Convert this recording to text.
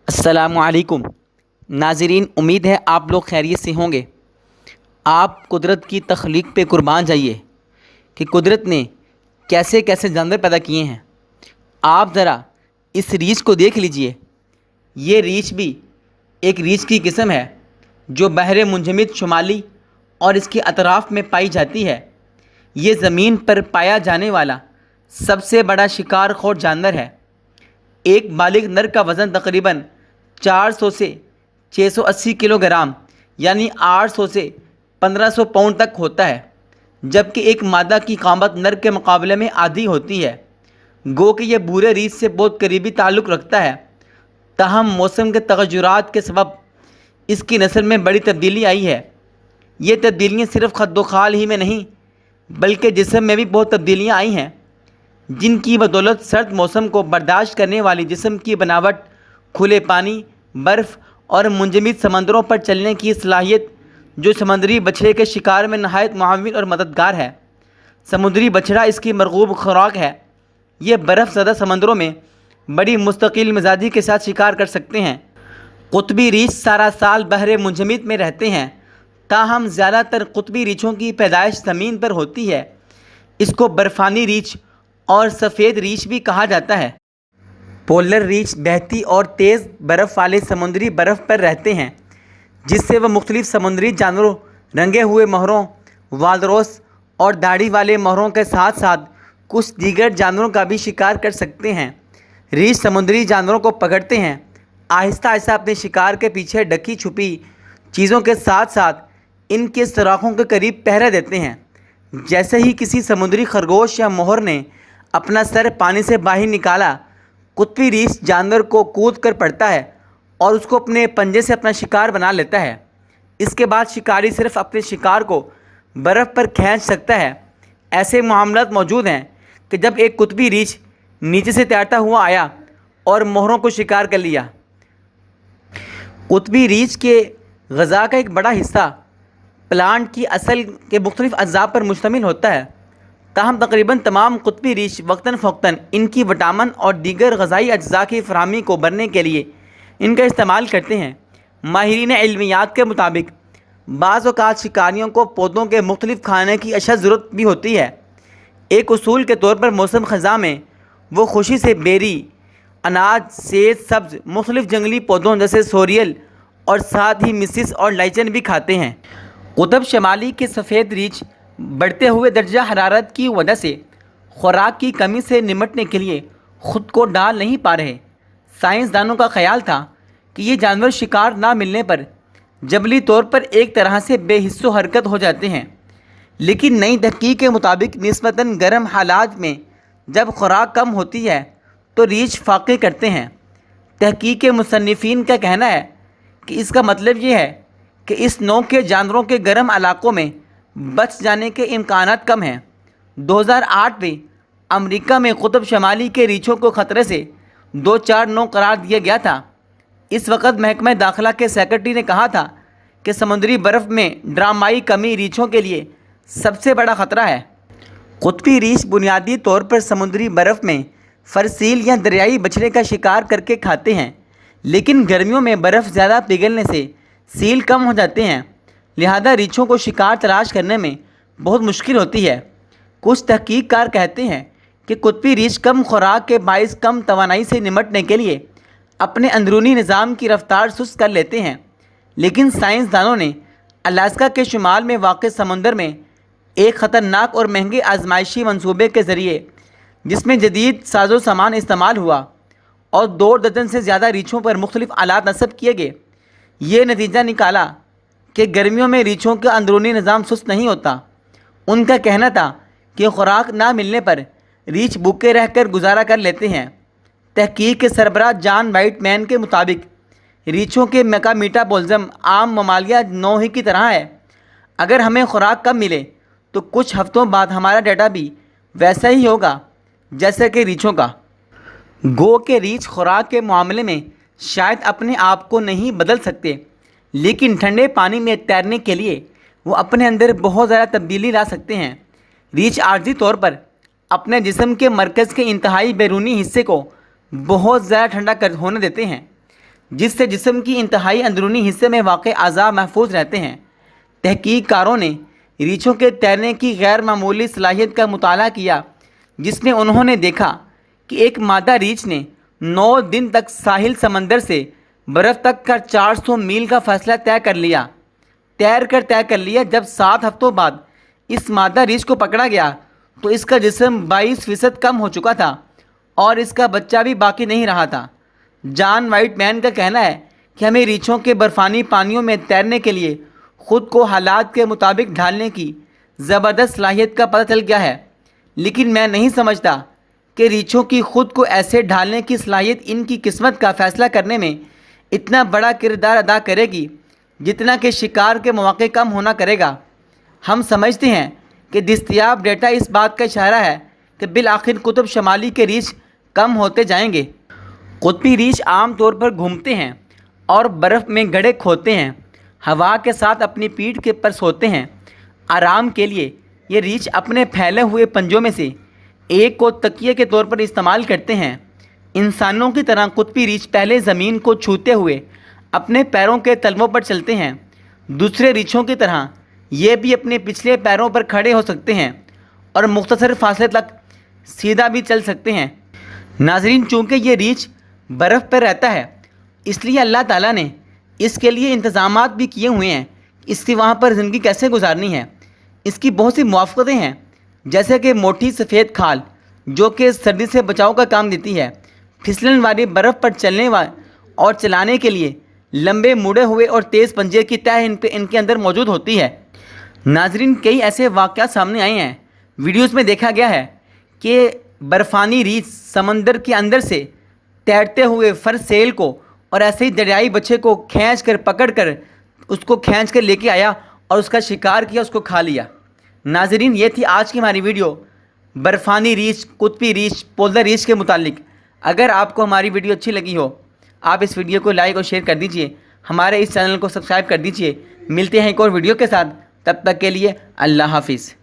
السلام علیکم ناظرین، امید ہے آپ لوگ خیریت سے ہوں گے۔ آپ قدرت کی تخلیق پہ قربان جائیے کہ قدرت نے کیسے کیسے جانور پیدا کیے ہیں۔ آپ ذرا اس ریچھ کو دیکھ لیجئے۔ یہ ریچھ بھی ایک ریچھ کی قسم ہے جو بحر منجمد شمالی اور اس کے اطراف میں پائی جاتی ہے۔ یہ زمین پر پایا جانے والا سب سے بڑا شکار خور جانور ہے۔ ایک بالغ نر کا وزن تقریباً 400 سے 680 کلو گرام یعنی 800 سے 1500 پاؤنڈ تک ہوتا ہے، جبکہ ایک مادہ کی قامت نر کے مقابلے میں آدھی ہوتی ہے۔ گو کہ یہ بھورے ریچھ سے بہت قریبی تعلق رکھتا ہے، تاہم موسم کے تغیرات کے سبب اس کی نسل میں بڑی تبدیلی آئی ہے۔ یہ تبدیلیاں صرف خد و خال ہی میں نہیں بلکہ جسم میں بھی بہت تبدیلیاں آئی ہیں، جن کی بدولت سرد موسم کو برداشت کرنے والی جسم کی بناوٹ، کھلے پانی، برف اور منجمد سمندروں پر چلنے کی صلاحیت، جو سمندری بچھڑے کے شکار میں نہایت معاون اور مددگار ہے۔ سمندری بچھڑا اس کی مرغوب خوراک ہے۔ یہ برف زدہ سمندروں میں بڑی مستقل مزاجی کے ساتھ شکار کر سکتے ہیں۔ قطبی ریچھ سارا سال بحر منجمد میں رہتے ہیں، تاہم زیادہ تر قطبی ریچھوں کی پیدائش زمین پر ہوتی ہے۔ اس کو برفانی ریچھ اور سفید ریچھ بھی کہا جاتا ہے۔ پولر ریچھ بہتی اور تیز برف والے سمندری برف پر رہتے ہیں، جس سے وہ مختلف سمندری جانوروں، رنگے ہوئے مہروں، والروس اور داڑھی والے مہروں کے ساتھ ساتھ کچھ دیگر جانوروں کا بھی شکار کر سکتے ہیں۔ ریچھ سمندری جانوروں کو پکڑتے ہیں، آہستہ آہستہ اپنے شکار کے پیچھے ڈھکی چھپی چیزوں کے ساتھ ساتھ ان کے سوراخوں کے قریب پہرا دیتے ہیں۔ جیسے ہی کسی سمندری خرگوش یا مور نے اپنا سر پانی سے باہر نکالا، قطبی ریچھ جانور کو کود کر پڑتا ہے اور اس کو اپنے پنجے سے اپنا شکار بنا لیتا ہے۔ اس کے بعد شکاری صرف اپنے شکار کو برف پر کھینچ سکتا ہے۔ ایسے معاملات موجود ہیں کہ جب ایک قطبی ریچھ نیچے سے تیرتا ہوا آیا اور موروں کو شکار کر لیا۔ قطبی ریچھ کے غذا کا ایک بڑا حصہ پلانٹ کی اصل کے مختلف اجزاء پر مشتمل ہوتا ہے، تاہم تقریباً تمام قطبی ریچھ وقتاً فوقتاً ان کی وٹامن اور دیگر غذائی اجزاء کی فراہمی کو بڑھانے کے لیے ان کا استعمال کرتے ہیں۔ ماہرین علمیات کے مطابق بعض اوقات شکاریوں کو پودوں کے مختلف کھانے کی اشد ضرورت بھی ہوتی ہے۔ ایک اصول کے طور پر موسم خزاں میں وہ خوشی سے بیری، اناج، سیب، سبز، مختلف جنگلی پودوں جیسے سوریل اور ساتھ ہی مسس اور لائچن بھی کھاتے ہیں۔ قطب شمالی کے سفید ریچھ بڑھتے ہوئے درجہ حرارت کی وجہ سے خوراک کی کمی سے نمٹنے کے لیے خود کو ڈال نہیں پا رہے۔ سائنسدانوں کا خیال تھا کہ یہ جانور شکار نہ ملنے پر جبلی طور پر ایک طرح سے بے حس و حرکت ہو جاتے ہیں، لیکن نئی تحقیق کے مطابق نسبتاً گرم حالات میں جب خوراک کم ہوتی ہے تو ریچھ فاقے کرتے ہیں۔ تحقیق کے مصنفین کا کہنا ہے کہ اس کا مطلب یہ ہے کہ اس نوع کے جانوروں کے گرم علاقوں میں بچ جانے کے امکانات کم ہیں۔ 2008 میں امریکہ میں قطب شمالی کے ریچھوں کو خطرے سے 2.49 قرار دیا گیا تھا۔ اس وقت محکمہ داخلہ کے سیکرٹری نے کہا تھا کہ سمندری برف میں ڈرامائی کمی ریچھوں کے لیے سب سے بڑا خطرہ ہے۔ قطبی ریچھ بنیادی طور پر سمندری برف میں فرسیل یا دریائی بچھڑے کا شکار کر کے کھاتے ہیں، لیکن گرمیوں میں برف زیادہ پگھلنے سے سیل کم ہو جاتے ہیں، لہذا ریچھوں کو شکار تلاش کرنے میں بہت مشکل ہوتی ہے۔ کچھ تحقیق کار کہتے ہیں کہ قطبی ریچھ کم خوراک کے باعث کم توانائی سے نمٹنے کے لیے اپنے اندرونی نظام کی رفتار سست کر لیتے ہیں، لیکن سائنسدانوں نے الاسکا کے شمال میں واقع سمندر میں ایک خطرناک اور مہنگے آزمائشی منصوبے کے ذریعے، جس میں جدید ساز و سامان استعمال ہوا اور 2 درجن سے زیادہ ریچھوں پر مختلف آلات نصب کیے گئے، یہ نتیجہ نکالا کہ گرمیوں میں ریچھوں کا اندرونی نظام سست نہیں ہوتا۔ ان کا کہنا تھا کہ خوراک نہ ملنے پر ریچھ بھوکے رہ کر گزارا کر لیتے ہیں۔ تحقیق کے سربراہ جان وائٹ مین کے مطابق ریچھوں کے میٹابولزم عام ممالیہ نوع ہی کی طرح ہے۔ اگر ہمیں خوراک کم ملے تو کچھ ہفتوں بعد ہمارا ڈیٹا بھی ویسا ہی ہوگا جیسا کہ ریچھوں کا۔ گو کہ ریچھ خوراک کے معاملے میں شاید اپنے آپ کو نہیں بدل سکتے، لیکن ٹھنڈے پانی میں تیرنے کے لیے وہ اپنے اندر بہت زیادہ تبدیلی لا سکتے ہیں۔ ریچھ عارضی طور پر اپنے جسم کے مرکز کے انتہائی بیرونی حصے کو بہت زیادہ ٹھنڈا ہونے دیتے ہیں، جس سے جسم کی انتہائی اندرونی حصے میں واقع اعضاء محفوظ رہتے ہیں۔ تحقیق کاروں نے ریچھوں کے تیرنے کی غیر معمولی صلاحیت کا مطالعہ کیا، جس میں انہوں نے دیکھا کہ ایک مادہ ریچھ نے 9 دن تک ساحل سمندر سے برف تک کا 400 میل کا فاصلہ تیر کر لیا۔ جب 7 ہفتوں بعد اس مادہ ریچھ کو پکڑا گیا تو اس کا جسم 22% کم ہو چکا تھا اور اس کا بچہ بھی باقی نہیں رہا تھا۔ جان وائٹ مین کا کہنا ہے کہ ہمیں ریچھوں کے برفانی پانیوں میں تیرنے کے لیے خود کو حالات کے مطابق ڈھالنے کی زبردست صلاحیت کا پتہ چل گیا ہے، لیکن میں نہیں سمجھتا کہ ریچھوں کی خود کو ایسے ڈھالنے کی صلاحیت ان کی قسمت کا فیصلہ کرنے میں اتنا بڑا کردار ادا کرے گی جتنا کہ شکار کے مواقع کم ہونا کرے گا۔ ہم سمجھتے ہیں کہ دستیاب ڈیٹا اس بات کا اشارہ ہے کہ بالآخر قطب شمالی کے ریچھ کم ہوتے جائیں گے۔ قطبی ریچھ عام طور پر گھومتے ہیں اور برف میں گڑھے کھودتے ہیں، ہوا کے ساتھ اپنی پیٹھ کے پر سوتے ہیں۔ آرام کے لیے یہ ریچھ اپنے پھیلے ہوئے پنجوں میں سے ایک کو تکیے کے طور پر استعمال کرتے ہیں۔ انسانوں کی طرح قطبی ریچھ پہلے زمین کو چھوتے ہوئے اپنے پیروں کے تلووں پر چلتے ہیں۔ دوسرے ریچھوں کی طرح یہ بھی اپنے پچھلے پیروں پر کھڑے ہو سکتے ہیں اور مختصر فاصلے تک سیدھا بھی چل سکتے ہیں۔ ناظرین، چونکہ یہ ریچھ برف پر رہتا ہے، اس لیے اللہ تعالیٰ نے اس کے لیے انتظامات بھی کیے ہوئے ہیں۔ اس کی وہاں پر زندگی کیسے گزارنی ہے، اس کی بہت سی موافقتیں ہیں، جیسے کہ موٹی سفید کھال جو کہ سردی سے بچاؤ کا کام دیتی ہے، پھسلن والی برف پر چلنے اور چلانے کے لیے لمبے مڑے ہوئے اور تیز پنجے کی تہ ان کے اندر موجود ہوتی ہے۔ ناظرین، کئی ایسے واقعات سامنے آئے ہیں، ویڈیوز میں دیکھا گیا ہے کہ برفانی ریچھ سمندر کے اندر سے تیرتے ہوئے فر سیل کو اور ایسے ہی دریائی بچے کو پکڑ کر اس کو کھینچ کر لے کے آیا اور اس کا شکار کیا، اس کو کھا لیا۔ ناظرین، یہ تھی آج کی ہماری ویڈیو برفانی ریچھ، قطبی ریچھ، پولر ریچھ کے متعلق۔ اگر آپ کو ہماری ویڈیو اچھی لگی ہو، آپ اس ویڈیو کو لائک اور شیئر کر دیجئے، ہمارے اس چینل کو سبسکرائب کر دیجئے۔ ملتے ہیں ایک اور ویڈیو کے ساتھ، تب تک کے لیے اللہ حافظ۔